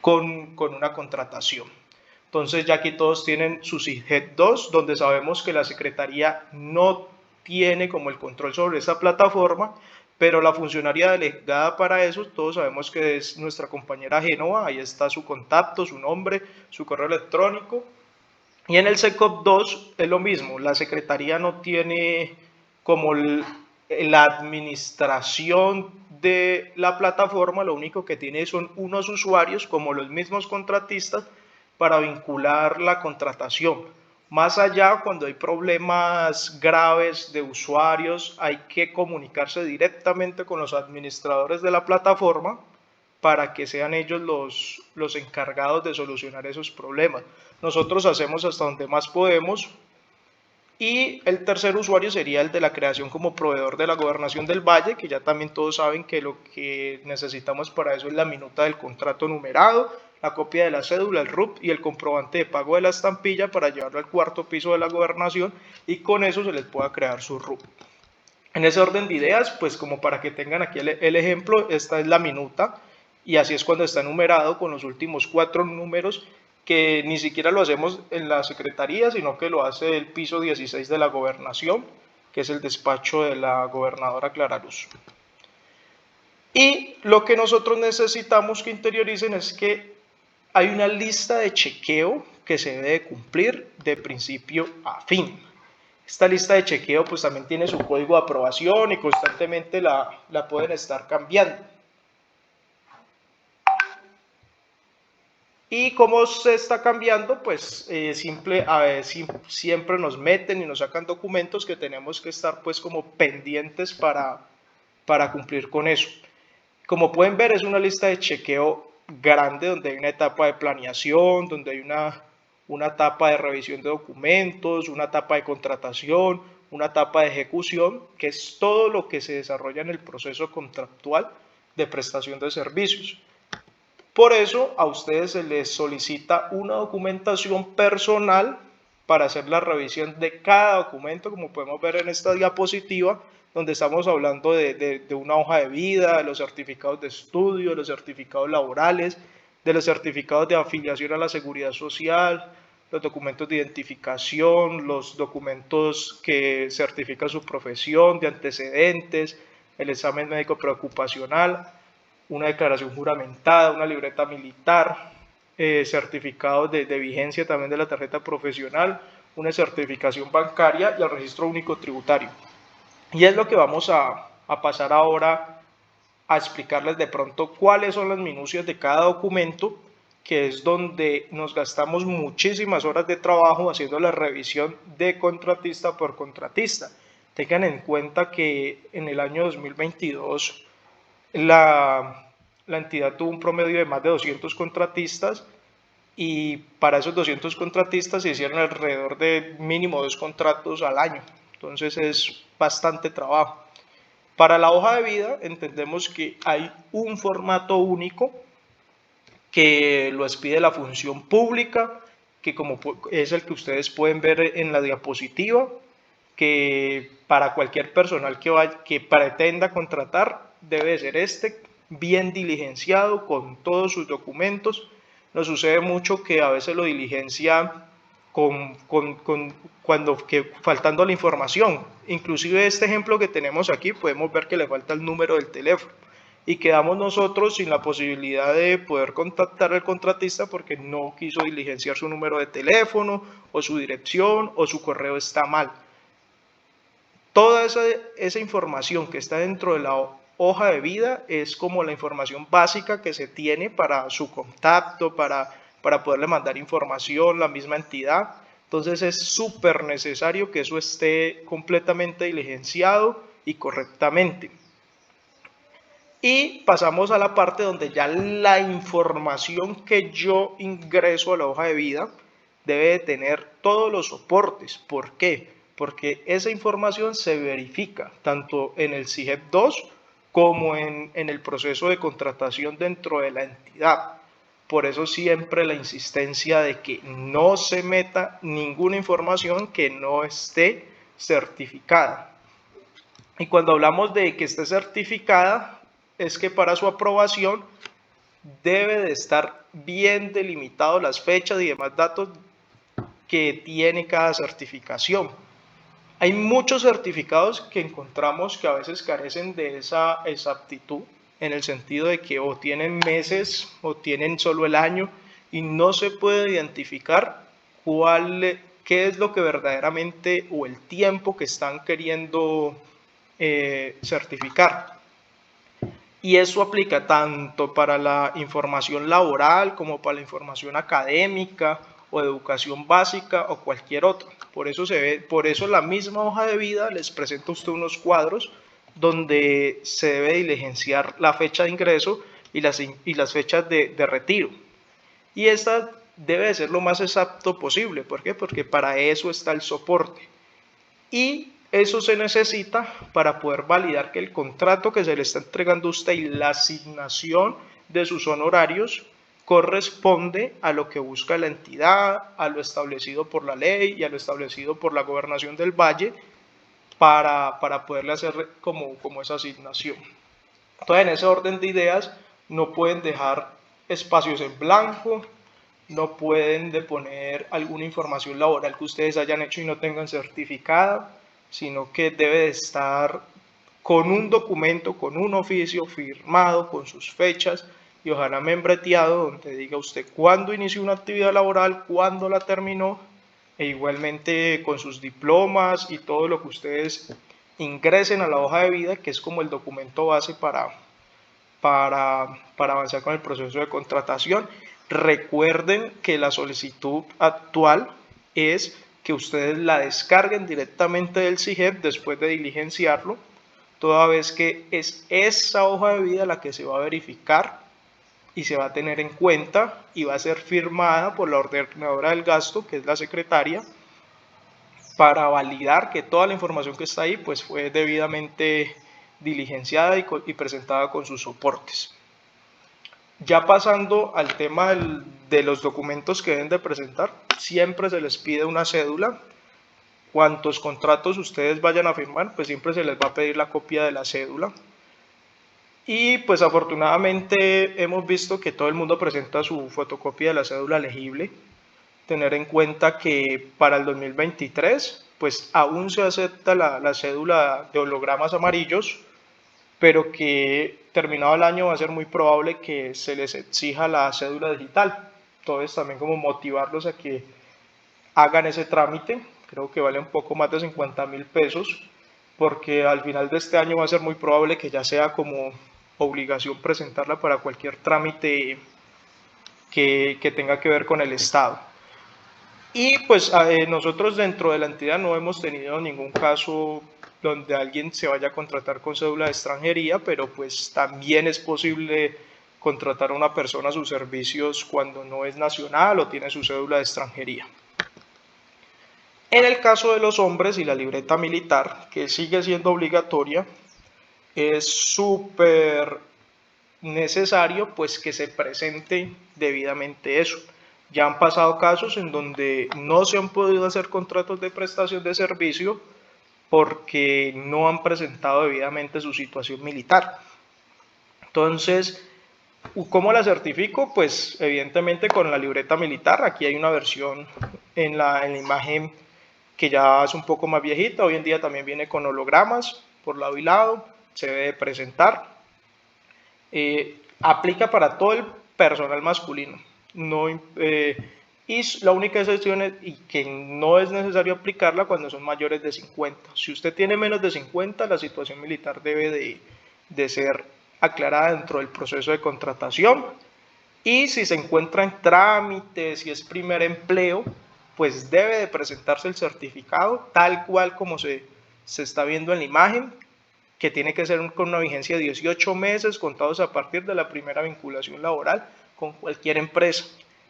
con una contratación. Entonces ya aquí todos tienen su SIGEP 2, donde sabemos que la Secretaría no tiene como el control sobre esa plataforma, pero la funcionaria delegada para eso, todos sabemos que es nuestra compañera Génova, ahí está su contacto, su nombre, su correo electrónico. Y en el SECOP 2 es lo mismo, la Secretaría no tiene como la administración de la plataforma, lo único que tiene son unos usuarios como los mismos contratistas para vincular la contratación. Más allá, cuando hay problemas graves de usuarios, hay que comunicarse directamente con los administradores de la plataforma para que sean ellos los encargados de solucionar esos problemas. Nosotros hacemos hasta donde más podemos. Y el tercer usuario sería el de la creación como proveedor de la Gobernación del Valle, que ya también todos saben que lo que necesitamos para eso es la minuta del contrato numerado, la copia de la cédula, el RUP y el comprobante de pago de la estampilla para llevarlo al cuarto piso de la Gobernación y con eso se les pueda crear su RUP. En ese orden de ideas, pues como para que tengan aquí el ejemplo, esta es la minuta y así es cuando está numerado con los últimos 4 números que ni siquiera lo hacemos en la Secretaría, sino que lo hace el piso 16 de la Gobernación, que es el despacho de la gobernadora Clara Luz. Y lo que nosotros necesitamos que interioricen es que hay una lista de chequeo que se debe cumplir de principio a fin. Esta lista de chequeo pues también tiene su código de aprobación y constantemente la pueden estar cambiando. Y como se está cambiando, pues siempre nos meten y nos sacan documentos que tenemos que estar pues como pendientes para cumplir con eso. Como pueden ver, es una lista de chequeo grande donde hay una etapa de planeación, donde hay una etapa de revisión de documentos, una etapa de contratación, una etapa de ejecución, que es todo lo que se desarrolla en el proceso contractual de prestación de servicios. Por eso a ustedes se les solicita una documentación personal para hacer la revisión de cada documento, como podemos ver en esta diapositiva, donde estamos hablando de una hoja de vida, de los certificados de estudio, de los certificados laborales, de los certificados de afiliación a la seguridad social, los documentos de identificación, los documentos que certifican su profesión, de antecedentes, el examen médico preocupacional, una declaración juramentada, una libreta militar, certificados de vigencia también de la tarjeta profesional, una certificación bancaria y el registro único tributario. Y es lo que vamos a pasar ahora a explicarles de pronto cuáles son las minucias de cada documento, que es donde nos gastamos muchísimas horas de trabajo haciendo la revisión de contratista por contratista. Tengan en cuenta que en el año 2022 la entidad tuvo un promedio de más de 200 contratistas y para esos 200 contratistas se hicieron alrededor de mínimo 2 contratos al año. Entonces es bastante trabajo. Para la hoja de vida entendemos que hay un formato único que lo expide la función pública, que como es el que ustedes pueden ver en la diapositiva, que para cualquier personal que pretenda contratar debe ser bien diligenciado con todos sus documentos. Nos sucede mucho que a veces lo diligencia faltando la información. Inclusive este ejemplo que tenemos aquí podemos ver que le falta el número del teléfono y quedamos nosotros sin la posibilidad de poder contactar al contratista porque no quiso diligenciar su número de teléfono o su dirección o su correo está mal. Toda esa información que está dentro de la hoja de vida es como la información básica que se tiene para su contacto, para poderle mandar información, la misma entidad. Entonces es súper necesario que eso esté completamente diligenciado y correctamente. Y pasamos a la parte donde ya la información que yo ingreso a la hoja de vida debe de tener todos los soportes. ¿Por qué? Porque esa información se verifica tanto en el SIGEP 2 como en el proceso de contratación dentro de la entidad. Por eso siempre la insistencia de que no se meta ninguna información que no esté certificada. Y cuando hablamos de que esté certificada, es que para su aprobación debe de estar bien delimitado las fechas y demás datos que tiene cada certificación. Hay muchos certificados que encontramos que a veces carecen de esa exactitud, en el sentido de que o tienen meses o tienen solo el año y no se puede identificar qué es lo que verdaderamente o el tiempo que están queriendo certificar. Y eso aplica tanto para la información laboral como para la información académica o de educación básica o cualquier otra. Por eso la misma hoja de vida les presenta a usted unos cuadros donde se debe diligenciar la fecha de ingreso y las fechas de retiro. Y esta debe de ser lo más exacto posible. ¿Por qué? Porque para eso está el soporte. Y eso se necesita para poder validar que el contrato que se le está entregando a usted y la asignación de sus honorarios corresponde a lo que busca la entidad, a lo establecido por la ley y a lo establecido por la gobernación del Valle para poderle hacer como esa asignación. Entonces, en ese orden de ideas, no pueden dejar espacios en blanco, no pueden deponer alguna información laboral que ustedes hayan hecho y no tengan certificada, sino que debe de estar con un documento, con un oficio firmado, con sus fechas y ojalá membreteado, donde diga usted cuándo inició una actividad laboral, cuándo la terminó, e igualmente con sus diplomas y todo lo que ustedes ingresen a la hoja de vida, que es como el documento base para avanzar con el proceso de contratación. Recuerden que la solicitud actual es que ustedes la descarguen directamente del CIGEP después de diligenciarlo, toda vez que es esa hoja de vida la que se va a verificar y se va a tener en cuenta y va a ser firmada por la ordenadora del gasto, que es la secretaria, para validar que toda la información que está ahí pues fue debidamente diligenciada y presentada con sus soportes. Ya pasando al tema de los documentos que deben de presentar, siempre se les pide una cédula. Cuantos contratos ustedes vayan a firmar, pues siempre se les va a pedir la copia de la cédula. Y pues afortunadamente hemos visto que todo el mundo presenta su fotocopia de la cédula legible. Tener en cuenta que para el 2023, pues aún se acepta la cédula de hologramas amarillos, pero que terminado el año va a ser muy probable que se les exija la cédula digital. Entonces también como motivarlos a que hagan ese trámite, creo que vale un poco más de 50.000 pesos, porque al final de este año va a ser muy probable que ya sea como obligación presentarla para cualquier trámite que tenga que ver con el Estado. Y pues nosotros dentro de la entidad no hemos tenido ningún caso donde alguien se vaya a contratar con cédula de extranjería, pero pues también es posible contratar a una persona a sus servicios cuando no es nacional o tiene su cédula de extranjería. En el caso de los hombres y la libreta militar, que sigue siendo obligatoria, es súper necesario pues que se presente debidamente eso. Ya han pasado casos en donde no se han podido hacer contratos de prestación de servicio porque no han presentado debidamente su situación militar. Entonces, ¿cómo la certifico? Pues evidentemente con la libreta militar. Aquí hay una versión en la imagen que ya es un poco más viejita. Hoy en día también viene con hologramas por lado y lado. Se debe presentar. Aplica para todo el personal masculino. No, y la única excepción es y que no es necesario aplicarla cuando son mayores de 50. Si usted tiene menos de 50, la situación militar debe de ser aclarada dentro del proceso de contratación. Y si se encuentra en trámites, si es primer empleo, pues debe de presentarse el certificado tal cual como se está viendo en la imagen, que tiene que ser con una vigencia de 18 meses contados a partir de la primera vinculación laboral con cualquier empresa.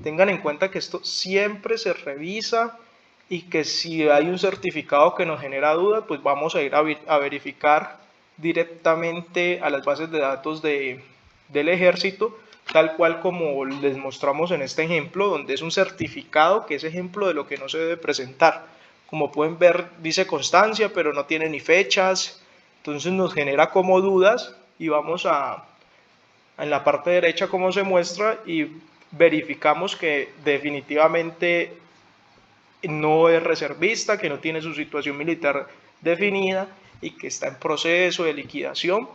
Tengan en cuenta que esto siempre se revisa y que si hay un certificado que nos genera duda, pues vamos a ir a verificar directamente a las bases de datos del ejército, tal cual como les mostramos en este ejemplo, donde es un certificado que es ejemplo de lo que no se debe presentar. Como pueden ver, dice constancia, pero no tiene ni fechas, entonces nos genera como dudas y vamos a en la parte derecha como se muestra y verificamos que definitivamente no es reservista, que no tiene su situación militar definida y que está en proceso de liquidación,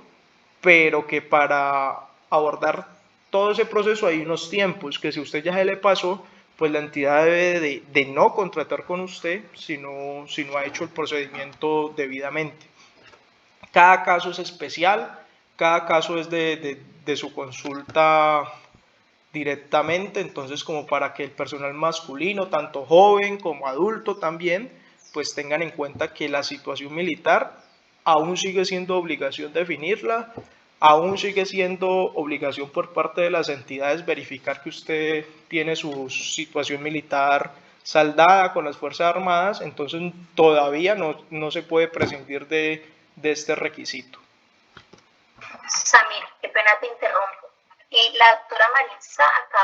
pero que para abordar todo ese proceso hay unos tiempos que si usted ya se le pasó, pues la entidad debe de no contratar con usted si no ha hecho el procedimiento debidamente. Cada caso es especial, cada caso es de su consulta directamente, entonces como para que el personal masculino, tanto joven como adulto también, pues tengan en cuenta que la situación militar aún sigue siendo obligación definirla, aún sigue siendo obligación por parte de las entidades verificar que usted tiene su situación militar saldada con las Fuerzas Armadas, entonces todavía no se puede prescindir de este requisito. Samir, qué pena te interrumpo. La doctora Marisa acaba